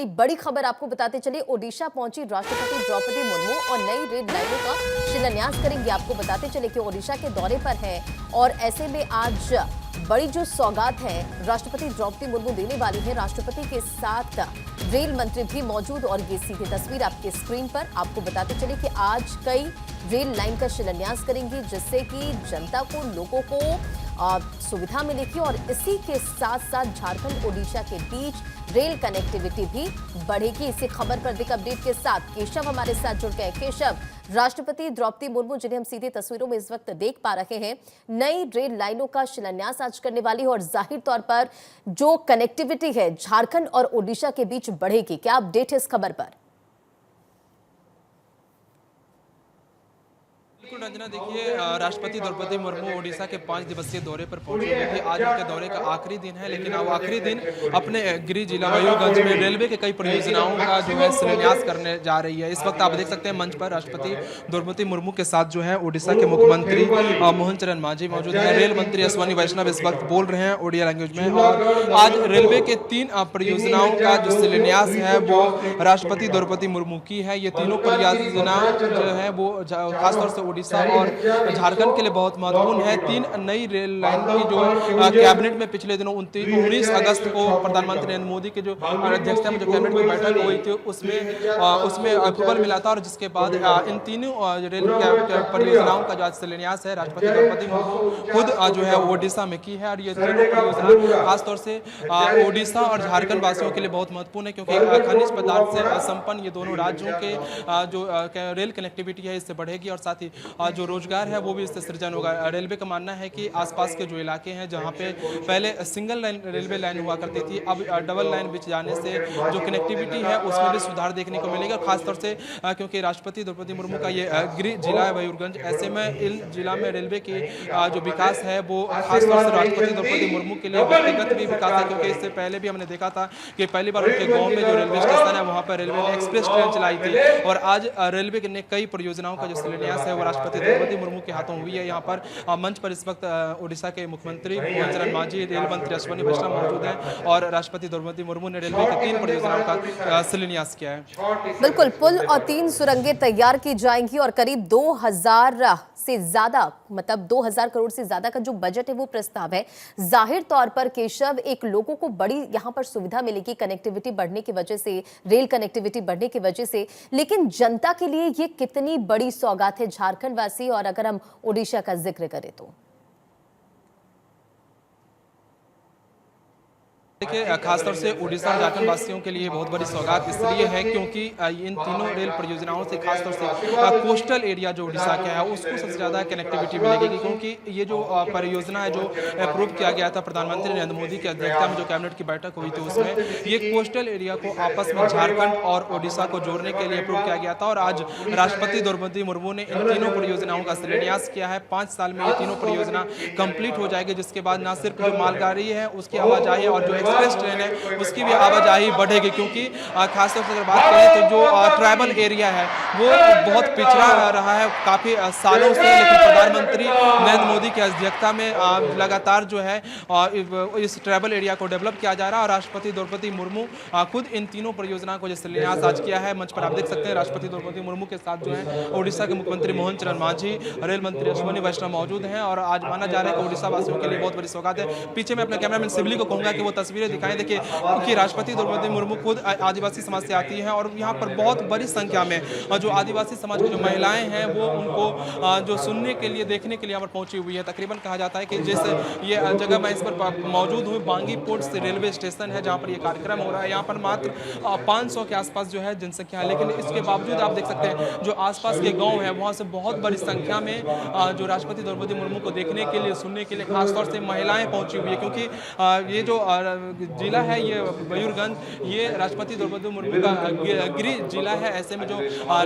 अगली बड़ी खबर आपको बताते चले, ओडिशा पहुंची राष्ट्रपति द्रौपदी मुर्मू और नई रेल लाइनों का शिलान्यास करेंगे। आपको बताते चले कि ओडिशा के दौरे पर है और ऐसे में आज बड़ी जो सौगात है राष्ट्रपति द्रौपदी मुर्मू देने वाली है। राष्ट्रपति के साथ रेल मंत्री भी मौजूद और ये सीधी तस्वीर आपके स्क्रीन पर। आपको बताते चले कि आज कई रेल लाइन का शिलान्यास करेंगी जिससे कि जनता को, लोगों को सुविधा मिलेगी और इसी के साथ साथ झारखंड ओडिशा के बीच रेल कनेक्टिविटी भी बढ़ेगी। इसी खबर पर अधिक अपडेट के साथ केशव हमारे साथ जुड़ गए। केशव, राष्ट्रपति द्रौपदी मुर्मू जिन्हें हम सीधे तस्वीरों में इस वक्त देख पा रहे हैं, नई रेल लाइनों का शिलान्यास आज करने वाली है और जाहिर तौर पर जो कनेक्टिविटी है झारखंड और ओडिशा के बीच बढ़ेगी। क्या अपडेट है इस खबर पर? बिल्कुल रंजना, देखिए राष्ट्रपति द्रौपदी मुर्मू ओडिशा के 5 दिवसीय दौरे पर पहुंची हुई थी। आज उनके दौरे का आखिरी दिन है, लेकिन अब आखिरी दिन अपने गृह जिला मयूरगंज में रेलवे के कई परियोजनाओं का जो है शिलान्यास करने जा रही है। इस वक्त आप देख सकते हैं मंच पर राष्ट्रपति द्रौपदी मुर्मू के साथ जो है ओडिशा के मुख्यमंत्री मोहन चरण मांझी मौजूद है। रेल मंत्री अश्विनी वैष्णव इस वक्त बोल रहे हैं ओडिया लैंग्वेज में। और आज रेलवे के 3 परियोजनाओं का जो शिलान्यास है वो राष्ट्रपति द्रौपदी मुर्मू की है। ये तीनों परियोजना जो है वो खासतौर से ओडिशा और झारखंड के लिए बहुत महत्वपूर्ण है। 3 नई रेल लाइन की जो कैबिनेट में पिछले दिनों 19 अगस्त को प्रधानमंत्री नरेंद्र मोदी के जो अध्यक्षता में जो कैबिनेट की बैठक हुई थी उसमें अप्रूवल मिला था और जिसके बाद इन तीनों रेल परियोजनाओं का जो शिलान्यास है राष्ट्रपति द्रौपदी मुर्मू खुद जो है ओडिशा में की है। और ये तीनों परियोजना खासतौर से ओडिशा और झारखंड वासियों के लिए बहुत महत्वपूर्ण है, क्योंकि खनिज पदार्थ से संपन्न ये दोनों राज्यों के जो रेल कनेक्टिविटी है इससे बढ़ेगी और साथ ही जो रोजगार है वो भी इससे सृजन होगा। रेलवे का मानना है कि आसपास के जो इलाके हैं जहां पे पहले सिंगल लाइन रेलवे लाइन हुआ करती थी, अब डबल लाइन बिछ जाने से जो कनेक्टिविटी है उसमें भी सुधार देखने को मिलेगा। खासतौर से क्योंकि राष्ट्रपति द्रौपदी मुर्मू का ये गृह जिला है मयूरगंज, ऐसे में इन जिला में रेलवे की जो विकास है वो खासतौर से राष्ट्रपति द्रौपदी मुर्मू के लिए व्यक्तिगत भी विकास है, क्योंकि इससे पहले भी हमने देखा था कि पहली बार उनके गाँव में जो रेलवे स्टेशन है वहाँ पर रेलवे ने एक्सप्रेस ट्रेन चलाई थी। और आज रेलवे ने कई परियोजनाओं का जो शिलान्यास है वो राष्ट्रपति द्रौपदी मुर्मू के हाथों हुई है। यहाँ पर मंच पर इस वक्त ओडिशा के मुख्यमंत्री मोहन चरण मांझी, रेल मंत्री अश्विनी वैष्णव मौजूद हैं और राष्ट्रपति द्रौपदी मुर्मू ने रेलवे की 3 परियोजनाओं का शिलान्यास किया है। बिल्कुल, पुल और 3 सुरंगें तैयार की जाएंगी और करीब 2000 से ज्यादा, मतलब 2000 करोड़ से ज्यादा का जो बजट है वो प्रस्ताव है। जाहिर तौर पर केशव, एक लोगों को बड़ी यहाँ पर सुविधा मिलेगी कनेक्टिविटी बढ़ने की वजह से, रेल कनेक्टिविटी बढ़ने की वजह से, लेकिन जनता के लिए ये कितनी बड़ी सौगात है झारखंड वासी और अगर हम ओडिशा का जिक्र करें तो? देखिए खासतौर से ओडिशा और झारखंड वासियों के लिए बहुत बड़ी सौगात इसलिए है क्योंकि इन तीनों रेल परियोजनाओं से खासतौर से कोस्टल एरिया जो ओडिशा का है उसको सबसे ज़्यादा कनेक्टिविटी मिलेगी, क्योंकि ये जो परियोजना है जो अप्रूव किया गया था प्रधानमंत्री नरेंद्र मोदी की अध्यक्षता में जो कैबिनेट की बैठक हुई थी उसमें ये कोस्टल एरिया को आपस में झारखंड और ओडिशा को जोड़ने के लिए अप्रूव किया गया था। और आज राष्ट्रपति द्रौपदी मुर्मू ने इन तीनों परियोजनाओं का शिलान्यास किया है। 5 साल में ये तीनों परियोजना कंप्लीट हो जाएगी, जिसके बाद न सिर्फ जो मालगाड़ी है उसकी आवाजाही और जो एक्सप्रेस ट्रेन है उसकी भी आवाजाही बढ़ेगी, क्योंकि खासतौर से अगर बात करें तो जो ट्राइबल एरिया है वो बहुत पिछड़ा रहा है काफ़ी सालों से, लेकिन प्रधानमंत्री नरेंद्र मोदी की अध्यक्षता में लगातार जो है इस ट्राइबल एरिया को डेवलप किया जा रहा है। और राष्ट्रपति द्रौपदी मुर्मू खुद इन तीनों परियोजनाओं को जो शिलान्यास आज किया है। मंच पर आप देख सकते हैं राष्ट्रपति द्रौपदी मुर्मू के साथ जो है ओडिशा के मुख्यमंत्री मोहन चरण मांझी, रेल मंत्री अश्विनी वैष्णव मौजूद हैं और आज माना जा रहा है कि ओडिशा वासियों के लिए बहुत बड़ी सौगात है। पीछे मैं अपने कैमरामैन सिबली को कहूंगा कि वो तस्वीरें दिखाएं। देखिए क्योंकि राष्ट्रपति द्रौपदी मुर्मू खुद आदिवासी समाज से आती हैं और यहाँ पर बहुत बड़ी संख्या में जो आदिवासी समाज की जो महिलाएं हैं वो उनको जो सुनने के लिए, देखने के लिए यहाँ पर पहुंची हुई है। तकरीबन कहा जाता है कि जिस ये जगह मैं इस पर मौजूद हूँ बांगी पोर्ट से रेलवे स्टेशन है जहाँ पर ये कार्यक्रम हो रहा है। यहाँ पर मात्र 500 के आसपास जो है जनसंख्या है, लेकिन इसके बावजूद आप देख सकते हैं जो आसपास के गाँव है वहाँ से बहुत बड़ी संख्या में जो राष्ट्रपति द्रौपदी मुर्मू को देखने के लिए, सुनने के लिए खासतौर से महिलाएं पहुंची हुई है, क्योंकि ये जो जिला है ये मयूरगंज, ये राष्ट्रपति द्रौपदी मुर्मू का गृह जिला है। ऐसे में जो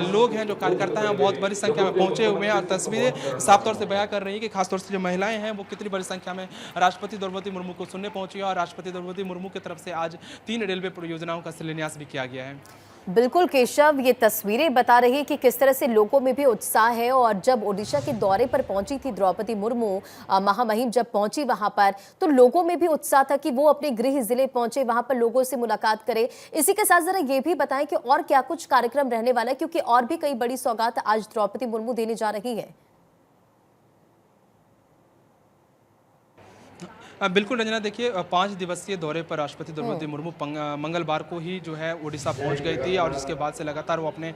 लोग हैं, जो कार्यकर्ता हैं, बहुत बड़ी संख्या में पहुंचे हुए हैं और तस्वीरें साफ तौर से बयां कर रही है कि खासतौर से जो महिलाएं हैं वो कितनी बड़ी संख्या में राष्ट्रपति द्रौपदी मुर्मू को सुनने पहुंची है। और राष्ट्रपति द्रौपदी मुर्मू की तरफ से आज 3 रेलवे परियोजनाओं का शिलान्यास भी किया गया है। बिल्कुल केशव, ये तस्वीरें बता रही है कि किस तरह से लोगों में भी उत्साह है। और जब ओडिशा के दौरे पर पहुंची थी द्रौपदी मुर्मू, महामहिम जब पहुंची वहां पर, तो लोगों में भी उत्साह था कि वो अपने गृह जिले पहुंचे, वहां पर लोगों से मुलाकात करे। इसी के साथ जरा ये भी बताएं कि और क्या कुछ कार्यक्रम रहने वाला है, क्योंकि और भी कई बड़ी सौगात आज द्रौपदी मुर्मू देने जा रही है। बिल्कुल रंजना, देखिए 5 दिवसीय दौरे पर राष्ट्रपति द्रौपदी मुर्मू मंगलवार को ही जो है उड़ीसा पहुंच गई थी और जिसके बाद से लगातार वो अपने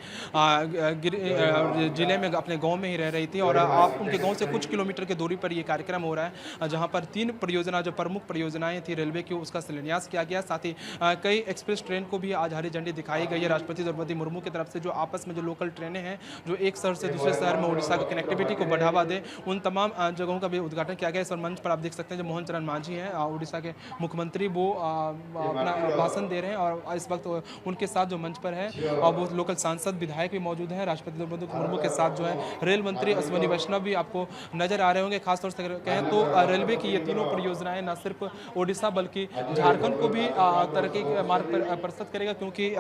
जिले में, अपने गांव में ही रह रही थी। और आप उनके गांव से कुछ किलोमीटर की दूरी पर ये कार्यक्रम हो रहा है, जहां पर 3 परियोजना, जो प्रमुख परियोजनाएं थी रेलवे की, उसका शिलान्यास किया गया। साथ ही कई एक्सप्रेस ट्रेन को भी आज हरी झंडी दिखाई गई है राष्ट्रपति द्रौपदी मुर्मू की तरफ से, जो आपस में जो लोकल ट्रेनें हैं जो एक शहर से दूसरे शहर में उड़ीसा की कनेक्टिविटी को बढ़ावा दे, उन तमाम जगहों का भी उद्घाटन किया गया। इस मंच पर आप देख सकते हैं जो मोहन चरण मांझी हैं, उड़ीसा के मुख्यमंत्री, वो अपना भाषण दे रहे हैं और इस वक्त उनके साथ जो मंच पर है और वो लोकल सांसद विधायक भी मौजूद हैं। राष्ट्रपति द्रौपदी मुर्मू के साथ जो है रेल मंत्री अश्विनी वैष्णव भी आपको नजर आ रहे होंगे। खासतौर से कहें तो रेलवे की ये तीनों परियोजनाएं न सिर्फ ओडिशा बल्कि झारखंड को भी तरक्की के मार्ग पर प्रस्तुत करेगा, क्योंकि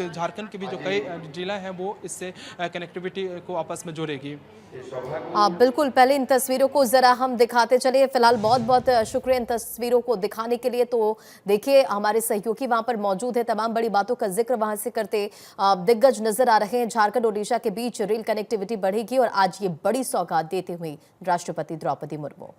झारखंड के भी जो कई जिला हैं वो इससे कनेक्टिविटी को आपस में जोड़ेगी। बिल्कुल, पहले इन तस्वीरों को जरा हम दिखाते चले। फिलहाल बहुत बहुत शुक्रिया इन तस्वीरों को दिखाने के लिए। तो देखिए, हमारे सहयोगी वहां पर मौजूद है, तमाम बड़ी बातों का जिक्र वहां से करते दिग्गज नजर आ रहे हैं। झारखंड ओडिशा के बीच रेल कनेक्टिविटी बढ़ेगी और आज ये बड़ी सौगात देते हुए राष्ट्रपति द्रौपदी मुर्मू।